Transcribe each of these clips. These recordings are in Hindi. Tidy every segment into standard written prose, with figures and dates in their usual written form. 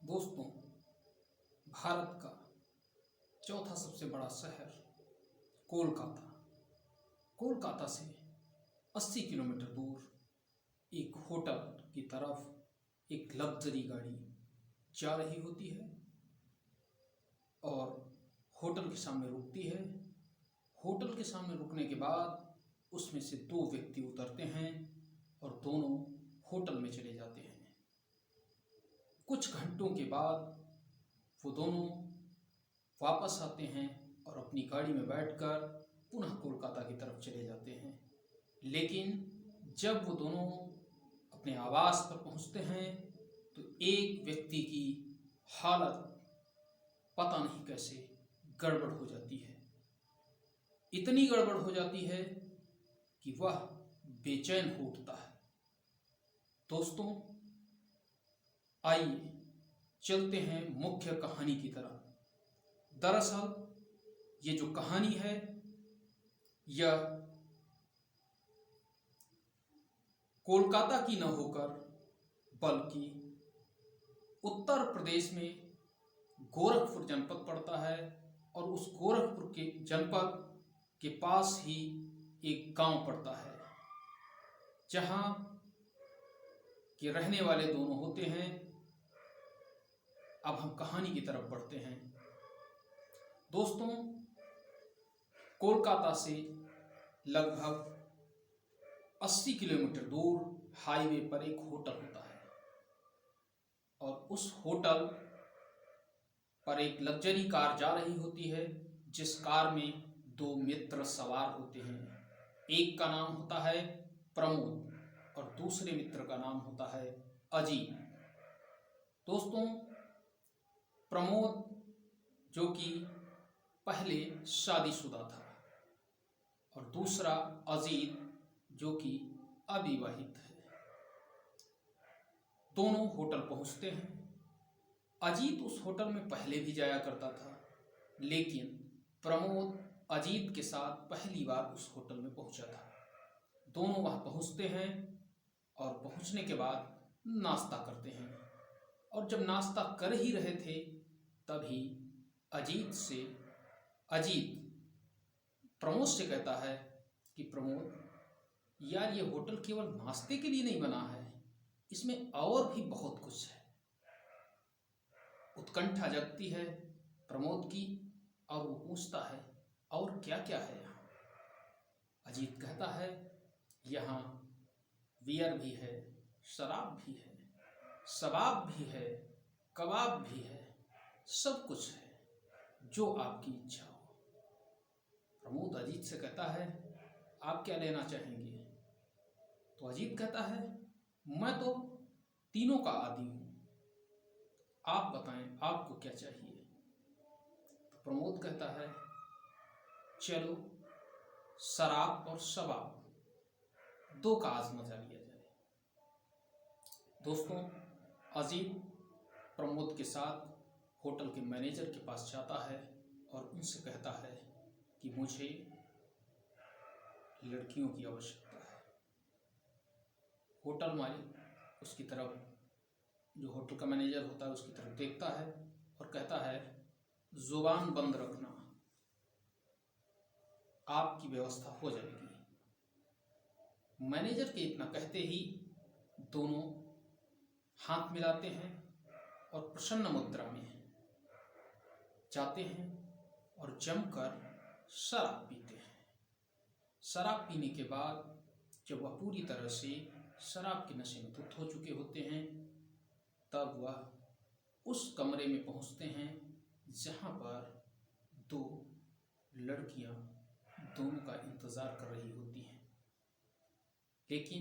दोस्तों, भारत का चौथा सबसे बड़ा शहर कोलकाता। कोलकाता से 80 किलोमीटर दूर एक होटल की तरफ एक लग्जरी गाड़ी जा रही होती है और होटल के सामने रुकती है। होटल के सामने रुकने के बाद उसमें से दो व्यक्ति उतरते हैं और दोनों होटल में चले जाते हैं। कुछ घंटों के बाद वो दोनों वापस आते हैं और अपनी गाड़ी में बैठकर पुनः कोलकाता की तरफ चले जाते हैं। लेकिन जब वो दोनों अपने आवास पर पहुंचते हैं तो एक व्यक्ति की हालत पता नहीं कैसे गड़बड़ हो जाती है। इतनी गड़बड़ हो जाती है कि वह बेचैन हो उठता है। दोस्तों, आइए चलते हैं मुख्य कहानी की तरफ। दरअसल ये जो कहानी है यह कोलकाता की न होकर बल्कि उत्तर प्रदेश में गोरखपुर जनपद पड़ता है और उस गोरखपुर के जनपद के पास ही एक गांव पड़ता है जहां के रहने वाले दोनों होते हैं। अब हम कहानी की तरफ बढ़ते हैं। दोस्तों, कोलकाता से लगभग 80 किलोमीटर दूर हाईवे पर एक होटल होता है और उस होटल पर एक लग्जरी कार जा रही होती है जिस कार में दो मित्र सवार होते हैं। एक का नाम होता है प्रमोद और दूसरे मित्र का नाम होता है अजीत। दोस्तों, प्रमोद जो कि पहले शादीशुदा था और दूसरा अजीत जो कि अविवाहित है। दोनों होटल पहुंचते हैं। अजीत उस होटल में पहले भी जाया करता था, लेकिन प्रमोद अजीत के साथ पहली बार उस होटल में पहुंचा था। दोनों वहां पहुंचते हैं और पहुंचने के बाद नाश्ता करते हैं और जब नाश्ता कर ही रहे थे तभी अजीत प्रमोद से कहता है कि प्रमोद यार, ये होटल केवल नाश्ते के लिए नहीं बना है, इसमें और भी बहुत कुछ है। उत्कंठा जगती है प्रमोद की और वो पूछता है और क्या क्या है यहाँ। अजीत कहता है यहाँ बियर भी है, शराब भी है, सबाब भी है, कबाब भी है, सब कुछ है, जो आपकी इच्छा हो। प्रमोद अजीत से कहता है आप क्या लेना चाहेंगे? तो अजीत कहता है मैं तो तीनों का आदी हूं, आप बताएं आपको क्या चाहिए। तो प्रमोद कहता है चलो शराब और शबाब दो का आज मजा लिया जाए। दोस्तों, अजीत प्रमोद के साथ होटल के मैनेजर के पास जाता है और उनसे कहता है कि मुझे लड़कियों की आवश्यकता है। होटल मालिक उसकी तरफ, जो होटल का मैनेजर होता है उसकी तरफ देखता है और कहता है जुबान बंद रखना, आपकी व्यवस्था हो जाएगी। मैनेजर के इतना कहते ही दोनों हाथ मिलाते हैं और प्रसन्न मुद्रा में जाते हैं और जमकर शराब पीते हैं। शराब पीने के बाद जब वह पूरी तरह से शराब के नशे में धुत हो चुके होते हैं तब वह उस कमरे में पहुंचते हैं जहां पर दो लड़कियां दोनों का इंतजार कर रही होती हैं। लेकिन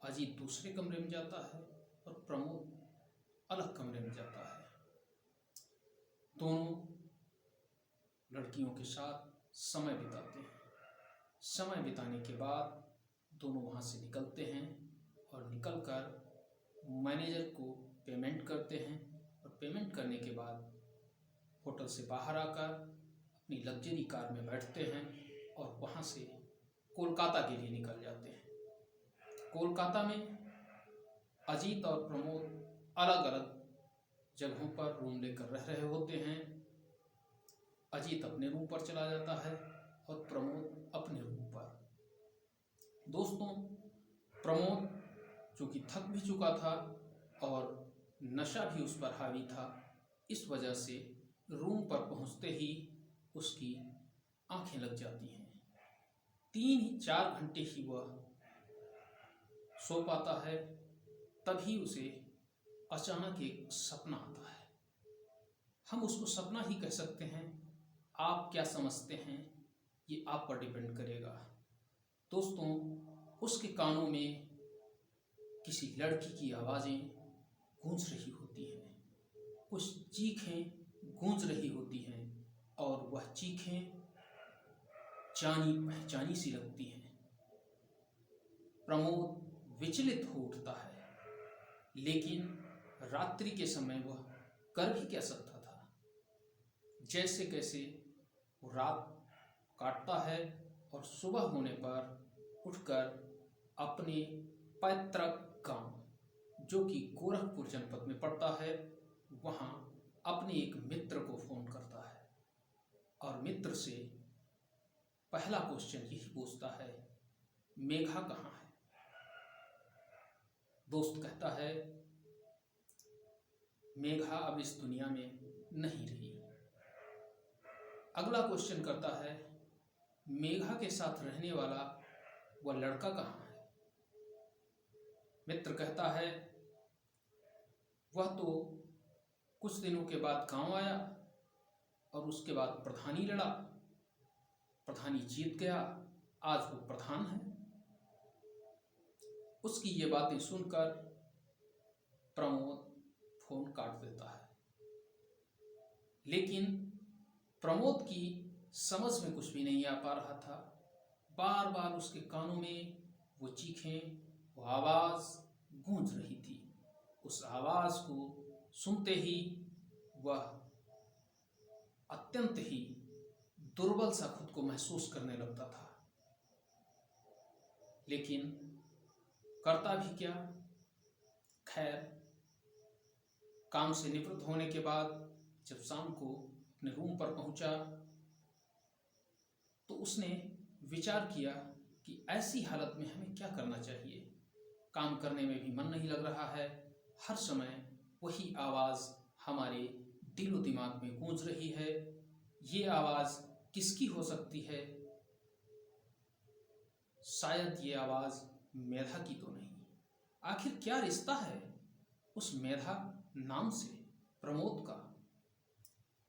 अजीत दूसरे कमरे में जाता है और प्रमोद अलग कमरे में जाता है। दोनों लड़कियों के साथ समय बिताते हैं। समय बिताने के बाद दोनों वहाँ से निकलते हैं और निकलकर मैनेजर को पेमेंट करते हैं और पेमेंट करने के बाद होटल से बाहर आकर अपनी लग्जरी कार में बैठते हैं और वहाँ से कोलकाता के लिए निकल जाते हैं। कोलकाता में अजीत और प्रमोद अलग अलग जगहों पर रूम लेकर रह रहे होते हैं। अजीत अपने रूम पर चला जाता है और प्रमोद अपने रूम पर। दोस्तों, प्रमोद चूँकि थक भी चुका था और नशा भी उस पर हावी था, इस वजह से रूम पर पहुंचते ही उसकी आंखें लग जाती हैं। 3-4 घंटे ही वह सो पाता है। तभी उसे अचानक एक सपना आता है। हम उसको सपना ही कह सकते हैं। आप क्या समझते हैं ये आप पर डिपेंड करेगा। दोस्तों, उसके कानों में किसी लड़की की आवाज़ें गूंज रही होती हैं, कुछ चीखें गूंज रही होती हैं और वह चीखें जानी पहचानी सी लगती हैं। प्रमोद विचलित हो उठता है, लेकिन रात्रि के समय वह कर भी क्या सकता था। जैसे कैसे वो रात काटता है और सुबह होने पर उठकर अपने पैतृक गांव, जो कि गोरखपुर जनपद में पड़ता है, वहाँ अपने एक मित्र को फोन करता है और मित्र से पहला क्वेश्चन यही पूछता है, मेघा कहाँ है। दोस्त कहता है, मेघा अब इस दुनिया में नहीं रही। अगला क्वेश्चन करता है, मेघा के साथ रहने वाला वह लड़का कहाँ है। मित्र कहता है, वह तो कुछ दिनों के बाद गांव आया और उसके बाद प्रधानी लड़ा, प्रधानी जीत गया, आज वो प्रधान है। उसकी ये बातें सुनकर प्रमोद फोन काट देता है। लेकिन प्रमोद की समझ में कुछ भी नहीं आ पा रहा था। बार बार उसके कानों में वो चीखें, वो आवाज़ गूंज रही थी। उस आवाज़ को सुनते ही वह अत्यंत ही दुर्बल सा खुद को महसूस करने लगता था। लेकिन करता भी क्या। खैर, काम से निवृत्त होने के बाद जब शाम को अपने रूम पर पहुंचा तो उसने विचार किया कि ऐसी हालत में हमें क्या करना चाहिए। काम करने में भी मन नहीं लग रहा है, हर समय वही आवाज़ हमारे दिलो दिमाग में गूंज रही है। ये आवाज़ किसकी हो सकती है? शायद ये आवाज़ मेधा की तो नहीं। आखिर क्या रिश्ता है उस मेधा नाम से प्रमोद का?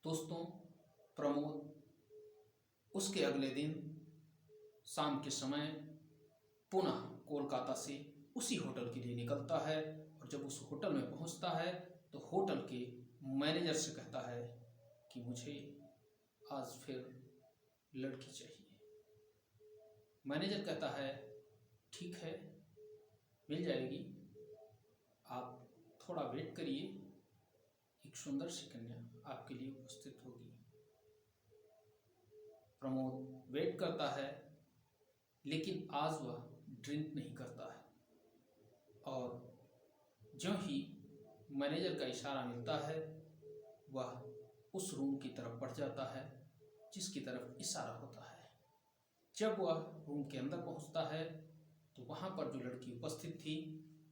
दोस्तों, प्रमोद उसके अगले दिन शाम के समय पुनः कोलकाता से उसी होटल के लिए निकलता है और जब उस होटल में पहुंचता है तो होटल के मैनेजर से कहता है कि मुझे आज फिर लड़की चाहिए। मैनेजर कहता है, ठीक है, मिल जाएगी, आप थोड़ा वेट करिए, एक सुंदर सी कन्या आपके लिए उपस्थित होगी। प्रमोद वेट करता है, लेकिन आज वह ड्रिंक नहीं करता है और ज्यों ही मैनेजर का इशारा मिलता है वह उस रूम की तरफ बढ़ जाता है जिसकी तरफ इशारा होता है। जब वह रूम के अंदर पहुंचता है तो वहां पर जो लड़की उपस्थित थी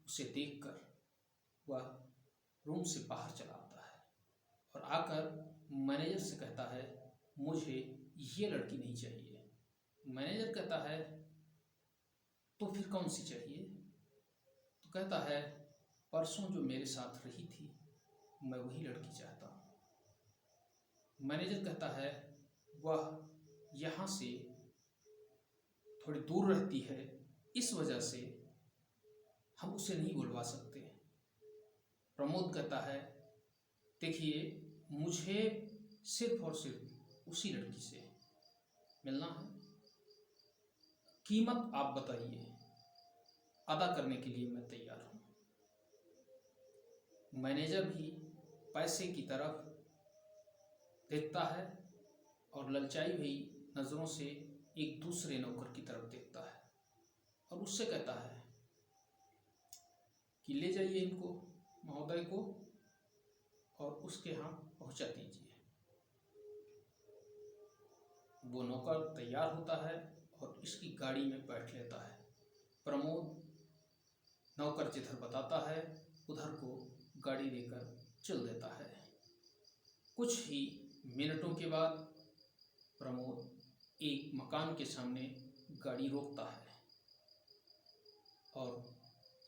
उसे देखकर वह रूम से बाहर चला आता है और आकर मैनेजर से कहता है, मुझे ये लड़की नहीं चाहिए। मैनेजर कहता है, तो फिर कौन सी चाहिए? तो कहता है, परसों जो मेरे साथ रही थी मैं वही लड़की चाहता हूँ। मैनेजर कहता है, वह यहाँ से थोड़ी दूर रहती है, इस वजह से हम उसे नहीं बुलवा सकते। प्रमोद कहता है, देखिए, मुझे सिर्फ और सिर्फ उसी लड़की से मिलना है, कीमत आप बताइए, अदा करने के लिए मैं तैयार हूँ। मैनेजर भी पैसे की तरफ देखता है और ललचाई हुई नज़रों से एक दूसरे नौकर की तरफ देखता है और उससे कहता है कि ले जाइए इनको, महोदय को, और उसके यहाँ पहुँचा दीजिए। वो नौकर तैयार होता है और इसकी गाड़ी में बैठ लेता है। प्रमोद नौकर जिधर बताता है उधर को गाड़ी लेकर चल देता है। कुछ ही मिनटों के बाद प्रमोद एक मकान के सामने गाड़ी रोकता है और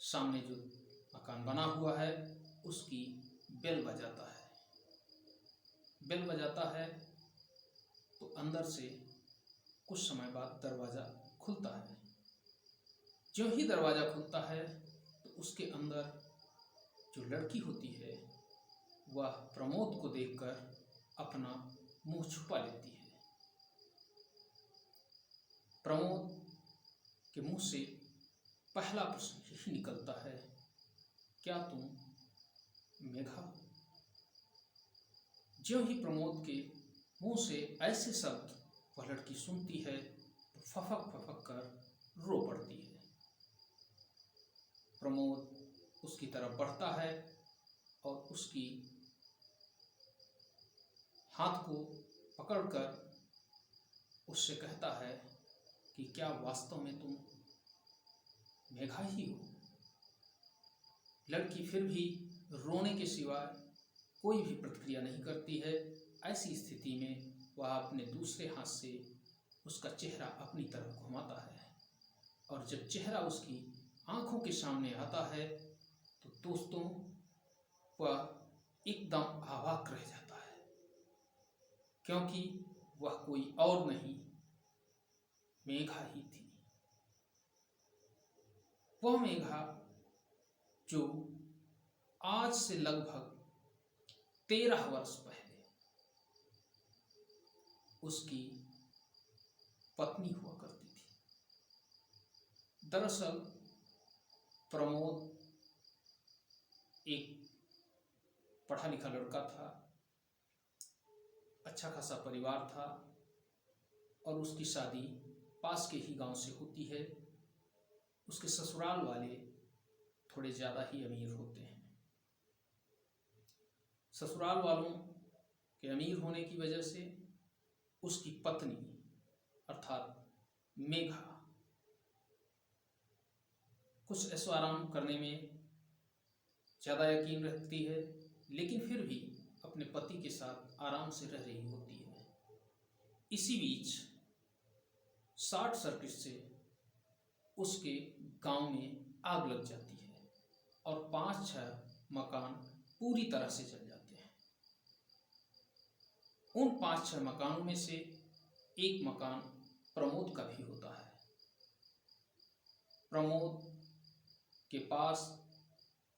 सामने जो मकान बना हुआ है उसकी बेल बजाता है। बेल बजाता है तो अंदर से कुछ समय बाद दरवाज़ा खुलता है। जो ही दरवाज़ा खुलता है तो उसके अंदर जो लड़की होती है वह प्रमोद को देखकर अपना मुंह छुपा लेती है। प्रमोद के मुंह से पहला प्रश्न यही निकलता है, क्या तुम मेघा हो? ज्यों ही प्रमोद के मुंह से ऐसे शब्द वह लड़की सुनती है तो फफक फफक कर रो पड़ती है। प्रमोद उसकी तरफ बढ़ता है और उसकी हाथ को पकड़कर उससे कहता है कि क्या वास्तव में तुम मेघा ही हो? लड़की फिर भी रोने के सिवाय कोई भी प्रतिक्रिया नहीं करती है। ऐसी स्थिति में वह अपने दूसरे हाथ से उसका चेहरा अपनी तरफ घुमाता है और जब चेहरा उसकी आंखों के सामने आता है तो दोस्तों वह एकदम अवाक रह जाता है, क्योंकि वह कोई और नहीं मेघा ही थी। वह मेघा जो आज से लगभग 13 वर्ष पहले उसकी पत्नी हुआ करती थी। दरअसल प्रमोद एक पढ़ा लिखा लड़का था, अच्छा खासा परिवार था और उसकी शादी पास के ही गांव से होती है। उसके ससुराल वाले थोड़े ज़्यादा ही अमीर होते हैं। ससुराल वालों के अमीर होने की वजह से उसकी पत्नी अर्थात मेघा कुछ ऐशो आराम करने में ज़्यादा यकीन रखती है, लेकिन फिर भी अपने पति के साथ आराम से रह रही होती है। इसी बीच शॉर्ट सर्किट से उसके गांव में आग लग जाती है और 5-6 मकान पूरी तरह से जल जाते हैं। उन 5-6 मकानों में से एक मकान प्रमोद का भी होता है। प्रमोद के पास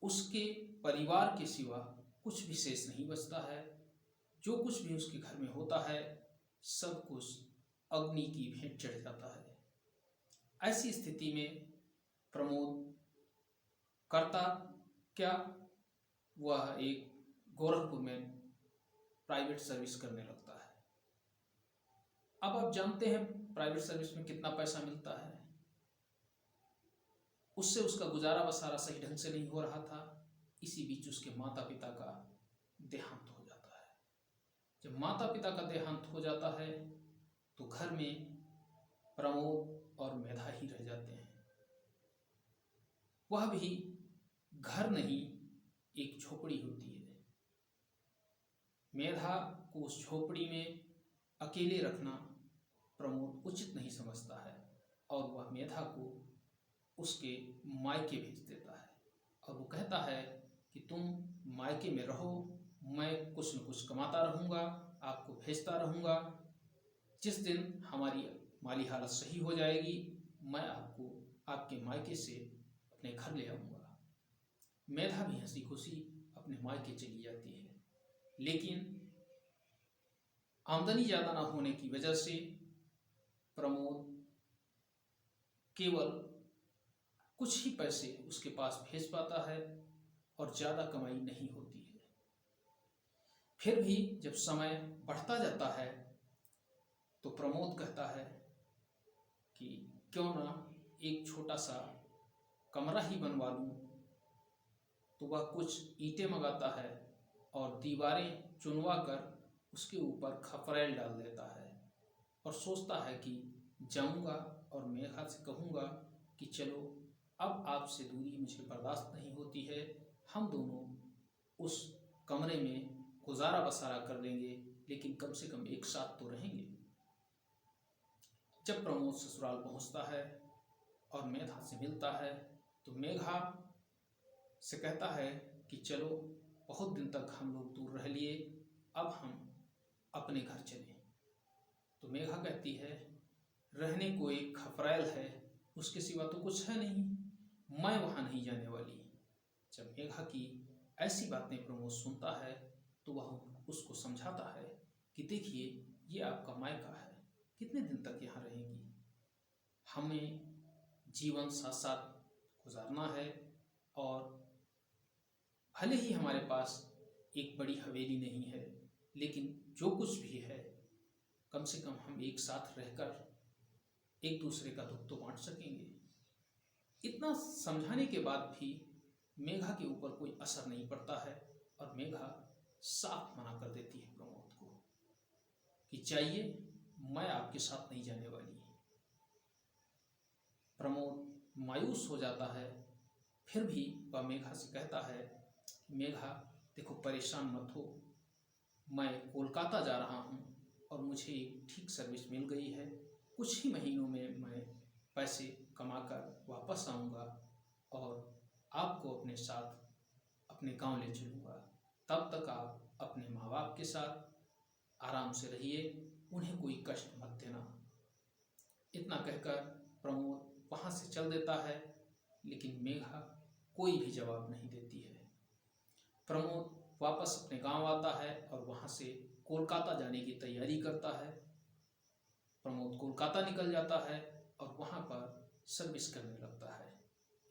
उसके परिवार के सिवा कुछ विशेष नहीं बचता है। जो कुछ भी उसके घर में होता है सब कुछ अग्नि की भेंट चढ़ जाता है। ऐसी स्थिति में प्रमोद करता क्या, वह एक गोरखपुर में प्राइवेट सर्विस करने लगता है। अब आप जानते हैं प्राइवेट सर्विस में कितना पैसा मिलता है। उससे उसका गुजारा बसारा सही ढंग से नहीं हो रहा था। इसी बीच उसके माता पिता का देहांत हो जाता है। जब माता पिता का देहांत हो जाता है तो घर में प्रमोद और मेधा ही रह जाते हैं। वह भी घर नहीं, एक झोपड़ी होती है। मेधा को उस झोपड़ी में अकेले रखना प्रमोद उचित नहीं समझता है और वह मेधा को उसके मायके भेज देता है और वो कहता है कि तुम मायके में रहो, मैं कुछ न कुछ कमाता रहूँगा, आपको भेजता रहूँगा। जिस दिन हमारी माली हालत सही हो जाएगी मैं आपको आपके मायके से अपने घर ले आऊँगा। मेधा भी हंसी खुशी अपने मायके चली जाती है, लेकिन आमदनी ज़्यादा ना होने की वजह से प्रमोद केवल कुछ ही पैसे उसके पास भेज पाता है और ज़्यादा कमाई नहीं होती है। फिर भी जब समय बढ़ता जाता है तो प्रमोद कहता है कि क्यों ना एक छोटा सा कमरा ही बनवा लूँ। तो वह कुछ ईंटें मंगाता है और दीवारें चुनवा कर उसके ऊपर खपरेल डाल देता है और सोचता है कि जाऊंगा और मेघा से कहूँगा कि चलो अब आपसे दूरी मुझे बर्दाश्त नहीं होती है, हम दोनों उस कमरे में गुजारा बसारा कर लेंगे, लेकिन कम से कम एक साथ तो रहेंगे। जब प्रमोद ससुराल पहुंचता है और मेघा से मिलता है तो मेघा से कहता है कि चलो बहुत दिन तक हम लोग दूर रह लिए, अब हम अपने घर चलें। तो मेघा कहती है रहने को एक खपरेल है, उसके सिवा तो कुछ है नहीं, मैं वहाँ नहीं जाने वाली। जब मेघा की ऐसी बातें प्रमोद सुनता है तो वह उसको समझाता है कि देखिए ये आपका मायका है, कितने दिन तक यहाँ रहेंगी, हमें जीवन साथ साथ गुजारना है और भले ही हमारे पास एक बड़ी हवेली नहीं है, लेकिन जो कुछ भी है कम से कम हम एक साथ रहकर एक दूसरे का दुख तो बांट सकेंगे। इतना समझाने के बाद भी मेघा के ऊपर कोई असर नहीं पड़ता है और मेघा साफ मना कर देती है प्रमोद को कि चाहिए मैं आपके साथ नहीं जाने वाली। प्रमोद मायूस हो जाता है, फिर भी वह मेघा से कहता है मेघा देखो परेशान मत हो, मैं कोलकाता जा रहा हूँ और मुझे एक ठीक सर्विस मिल गई है, कुछ ही महीनों में मैं पैसे कमाकर वापस आऊँगा और आपको अपने साथ अपने गांव ले चलूँगा, तब तक आप अपने माँ बाप के साथ आराम से रहिए, उन्हें कोई कष्ट मत देना। इतना कहकर प्रमोद वहाँ से चल देता है, लेकिन मेघा कोई भी जवाब नहीं देती है। प्रमोद वापस अपने गांव आता है और वहाँ से कोलकाता जाने की तैयारी करता है। प्रमोद कोलकाता निकल जाता है और वहाँ पर सर्विस करने लगता है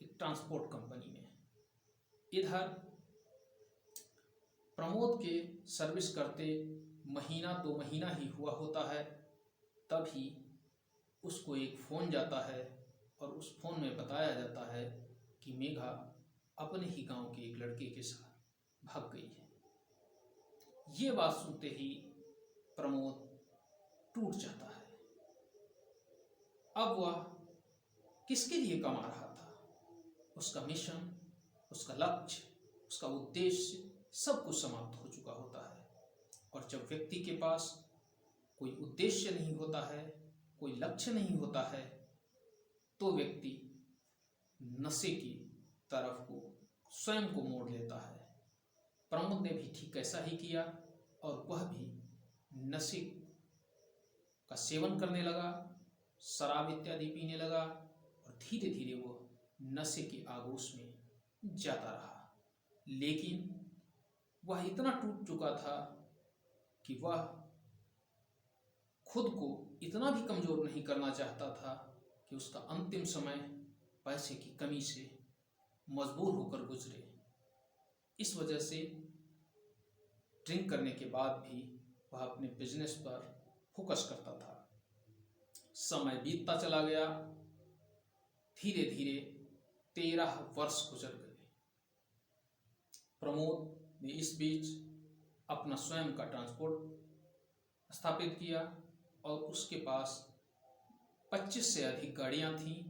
एक ट्रांसपोर्ट कंपनी में। इधर प्रमोद के सर्विस करते महीना 2 महीना ही हुआ होता है, तभी उसको एक फ़ोन जाता है और उस फ़ोन में बताया जाता है कि मेघा अपने ही गांव के एक लड़के के साथ भाग गई है। ये बात सुनते ही प्रमोद टूट जाता है। अब वह किसके लिए कमा रहा था? उसका मिशन, उसका लक्ष्य, उसका उद्देश्य सब कुछ समाप्त हो चुका होता है। और जब व्यक्ति के पास कोई उद्देश्य नहीं होता है, कोई लक्ष्य नहीं होता है, तो व्यक्ति नशे की तरफ को स्वयं को मोड़ लेता है। प्रमोद ने भी ठीक ऐसा ही किया और वह भी नशे का सेवन करने लगा, शराब इत्यादि पीने लगा और धीरे धीरे वो नशे के आगोश में जाता रहा। लेकिन वह इतना टूट चुका था कि वह खुद को इतना भी कमजोर नहीं करना चाहता था कि उसका अंतिम समय पैसे की कमी से मजबूर होकर गुजरे। इस वजह से ड्रिंक करने के बाद भी वह अपने बिजनेस पर फोकस करता था। समय बीतता चला गया, धीरे धीरे 13 वर्ष गुजर गए। प्रमोद ने इस बीच अपना स्वयं का ट्रांसपोर्ट स्थापित किया और उसके पास 25 से अधिक गाड़ियां थीं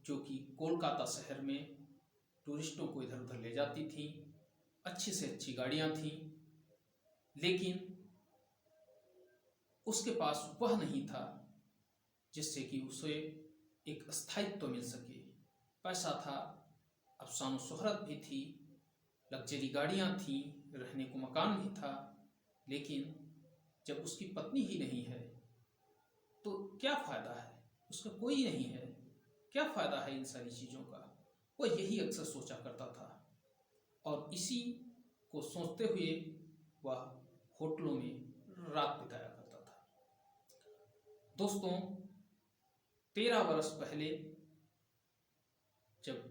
जो कि कोलकाता शहर में टूरिस्टों को इधर उधर ले जाती थीं। अच्छी से अच्छी गाड़ियां थीं, लेकिन उसके पास वह नहीं था जिससे कि उसे एक स्थायित्व मिल सके। पैसा था, अफसानो शोहरत भी थी, लग्जरी गाड़ियां थीं, रहने को मकान भी था, लेकिन जब उसकी पत्नी ही नहीं है तो क्या फ़ायदा है? उसका कोई नहीं है, क्या फ़ायदा है इन सारी चीज़ों का? वह यही अक्सर सोचा करता था और इसी को सोचते हुए वह होटलों में रात बिताया करता था। दोस्तों, 13 वर्ष पहले जब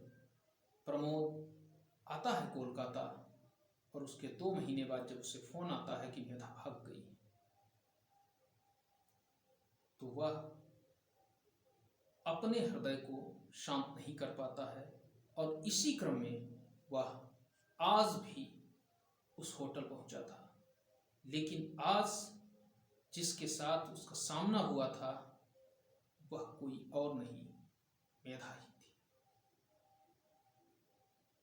प्रमोद आता है कोलकाता और उसके 2 महीने बाद जब उसे फ़ोन आता है कि मेधा भाग गई, तो वह अपने हृदय को शांत नहीं कर पाता है और इसी क्रम में वह आज भी उस होटल पहुंचा था, लेकिन आज जिसके साथ उसका सामना हुआ था वह कोई और नहीं, मेधा ही थी।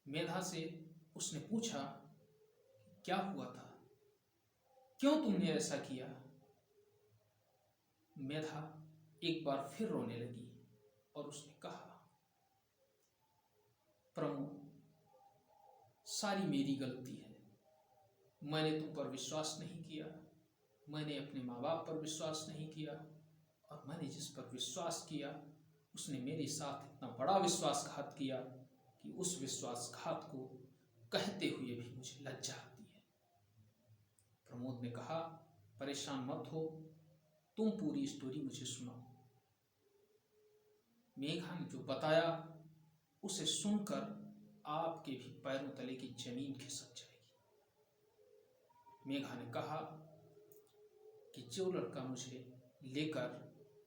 मेधा से उसने पूछा, क्या हुआ था, क्यों तुमने ऐसा किया? मेधा एक बार फिर रोने लगी और उसने कहा, प्रमोद, सारी मेरी गलती है। मैंने तुम पर विश्वास नहीं किया, मैंने अपने माँ बाप पर विश्वास नहीं किया, और मैंने जिस पर विश्वास किया उसने मेरे साथ इतना बड़ा विश्वासघात किया कि उस विश्वासघात को कहते हुए भी मुझे लज्जा आती है। प्रमोद ने कहा, परेशान मत हो, तुम पूरी स्टोरी मुझे सुनाओ। मेघा ने जो बताया उसे सुनकर आपके भी पैरों तले की जमीन खिसक जाएगी। मेघा ने कहा कि जो लड़का मुझे लेकर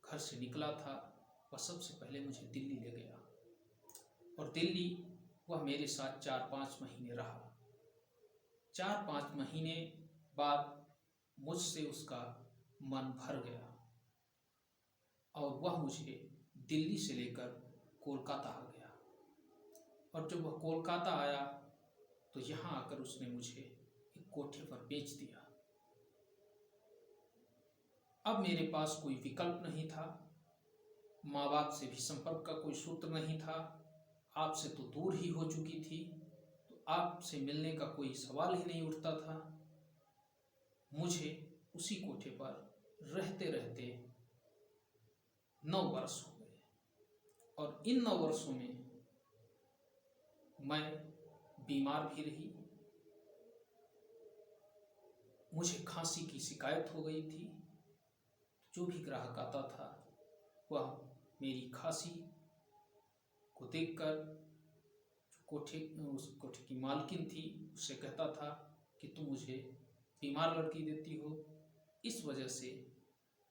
घर से निकला था वह सबसे पहले मुझे दिल्ली ले गया, और दिल्ली वह मेरे साथ 4-5 महीने रहा। 4-5 महीने बाद मुझसे उसका मन भर गया और वह मुझे दिल्ली से लेकर कोलकाता आ गया, और जब वह कोलकाता आया तो यहाँ आकर उसने मुझे एक कोठे पर बेच दिया। अब मेरे पास कोई विकल्प नहीं था, माँ बाप से भी संपर्क का कोई सूत्र नहीं था, आपसे तो दूर ही हो चुकी थी, तो आपसे मिलने का कोई सवाल ही नहीं उठता था। मुझे उसी कोठे पर रहते रहते 9 वर्ष हो गए, और इन 9 वर्षों में मैं बीमार भी रही, मुझे खांसी की शिकायत हो गई थी। जो भी ग्राहक आता था वह मेरी खांसी को देखकर उस कोठे की मालकिन थी उससे कहता था कि तुम मुझे बीमार लड़की देती हो। इस वजह से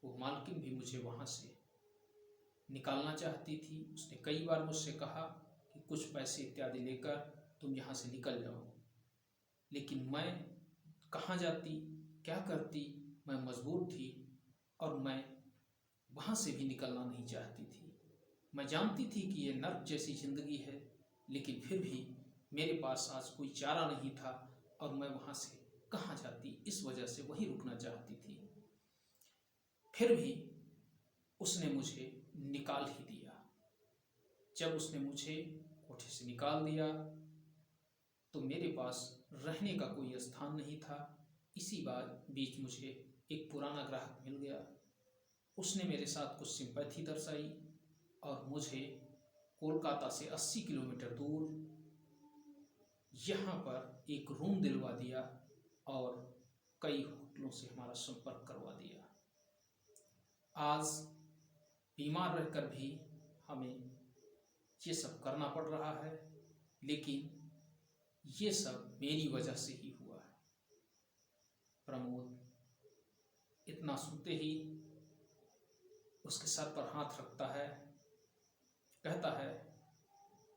वो मालकिन भी मुझे वहाँ से निकालना चाहती थी। उसने कई बार मुझसे कहा कि कुछ पैसे इत्यादि लेकर तुम यहाँ से निकल जाओ, लेकिन मैं कहाँ जाती, क्या करती, मैं मजबूर थी और मैं वहाँ से भी निकलना नहीं चाहती थी। मैं जानती थी कि ये नर्क जैसी जिंदगी है, लेकिन फिर भी मेरे पास आज कोई चारा नहीं था और मैं वहाँ से कहाँ जाती, इस वजह से वहीं रुकना चाहती थी। फिर भी उसने मुझे निकाल ही दिया। जब उसने मुझे कोठे से निकाल दिया तो मेरे पास रहने का कोई स्थान नहीं था। इसी बीच मुझे एक पुराना ग्राहक मिल गया, उसने मेरे साथ कुछ सिंपैथी दर्शाई और मुझे कोलकाता से 80 किलोमीटर दूर यहाँ पर एक रूम दिलवा दिया और कई होटलों से हमारा संपर्क करवा दिया। आज बीमार रहकर भी हमें ये सब करना पड़ रहा है, लेकिन ये सब मेरी वजह से ही हुआ है। प्रमोद इतना सुनते ही उसके सर पर हाथ रखता है, कहता है,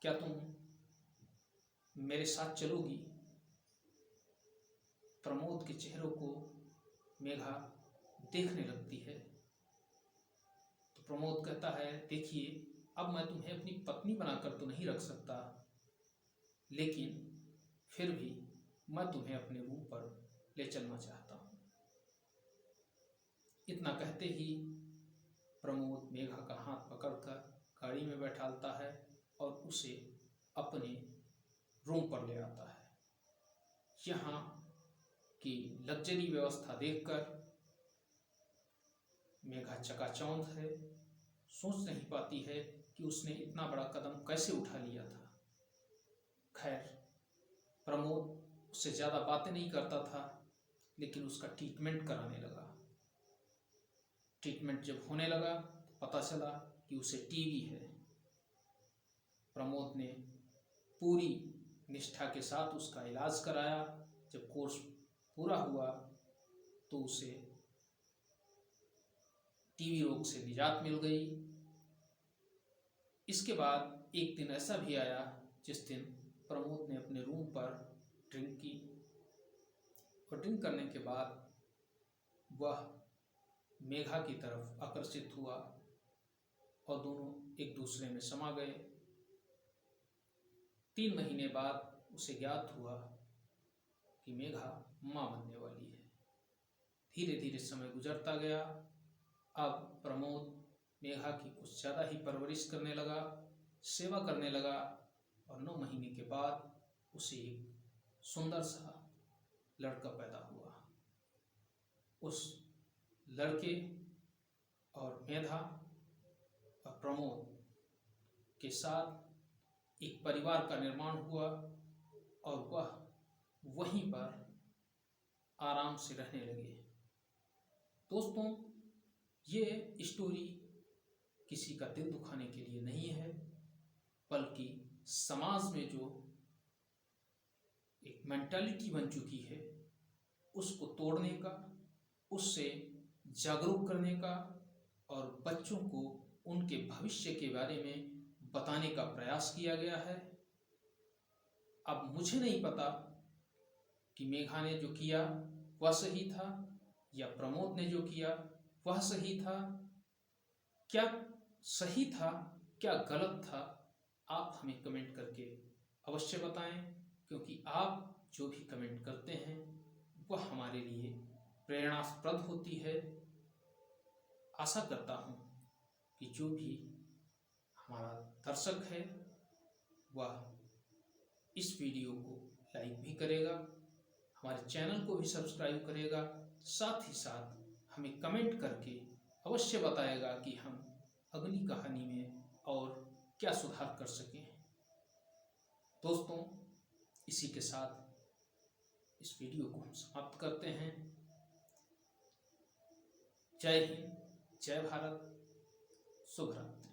क्या तुम मेरे साथ चलोगी? प्रमोद के चेहरों को मेघा देखने लगती है तो प्रमोद कहता है, देखिए, अब मैं तुम्हें अपनी पत्नी बनाकर तो नहीं रख सकता, लेकिन फिर भी मैं तुम्हें अपने रूम पर ले चलना चाहता हूँ। इतना कहते ही प्रमोद मेघा का हाथ पकड़कर गाड़ी में बैठालता है और उसे अपने रूम पर ले आता है। यहाँ की लग्जरी व्यवस्था देखकर मेघा चकाचौंध है, सोच नहीं पाती है कि उसने इतना बड़ा कदम कैसे उठा लिया था। खैर, प्रमोद उससे ज़्यादा बातें नहीं करता था, लेकिन उसका ट्रीटमेंट कराने लगा। ट्रीटमेंट जब होने लगा तो पता चला कि उसे टीबी है। प्रमोद ने पूरी निष्ठा के साथ उसका इलाज कराया। जब कोर्स पूरा हुआ तो उसे टीबी रोग से निजात मिल गई। इसके बाद एक दिन ऐसा भी आया जिस दिन प्रमोद ने अपने रूम पर ड्रिंक की और ड्रिंक करने के बाद वह मेघा की तरफ आकर्षित हुआ और दोनों एक दूसरे में समा गए। 3 महीने बाद उसे ज्ञात हुआ कि मेघा मां बनने वाली है। धीरे धीरे समय गुजरता गया। अब प्रमोद मेघा की कुछ ज़्यादा ही परवरिश करने लगा, सेवा करने लगा और 9 महीने के बाद उसे एक सुंदर सा लड़का पैदा हुआ। उस लड़के और मेधा और प्रमोद के साथ एक परिवार का निर्माण हुआ और वह वहीं पर आराम से रहने लगे। दोस्तों, ये स्टोरी किसी का दिल दुखाने के लिए नहीं है, बल्कि समाज में जो एक मेंटालिटी बन चुकी है उसको तोड़ने का, उससे जागरूक करने का और बच्चों को उनके भविष्य के बारे में बताने का प्रयास किया गया है। अब मुझे नहीं पता कि मेघा ने जो किया वह सही था या प्रमोद ने जो किया वह सही था। क्या सही था, क्या गलत था, आप हमें कमेंट करके अवश्य बताएं, क्योंकि आप जो भी कमेंट करते हैं वह हमारे लिए प्रेरणास्पद होती है। आशा करता हूँ कि जो भी हमारा दर्शक है वह इस वीडियो को लाइक भी करेगा, हमारे चैनल को भी सब्सक्राइब करेगा, साथ ही साथ हमें कमेंट करके अवश्य बताएगा कि हम अगली कहानी में और क्या सुधार कर सकें। दोस्तों, इसी के साथ इस वीडियो को हम समाप्त करते हैं। जय हिंद, जय भारत, शुभ रात्रि।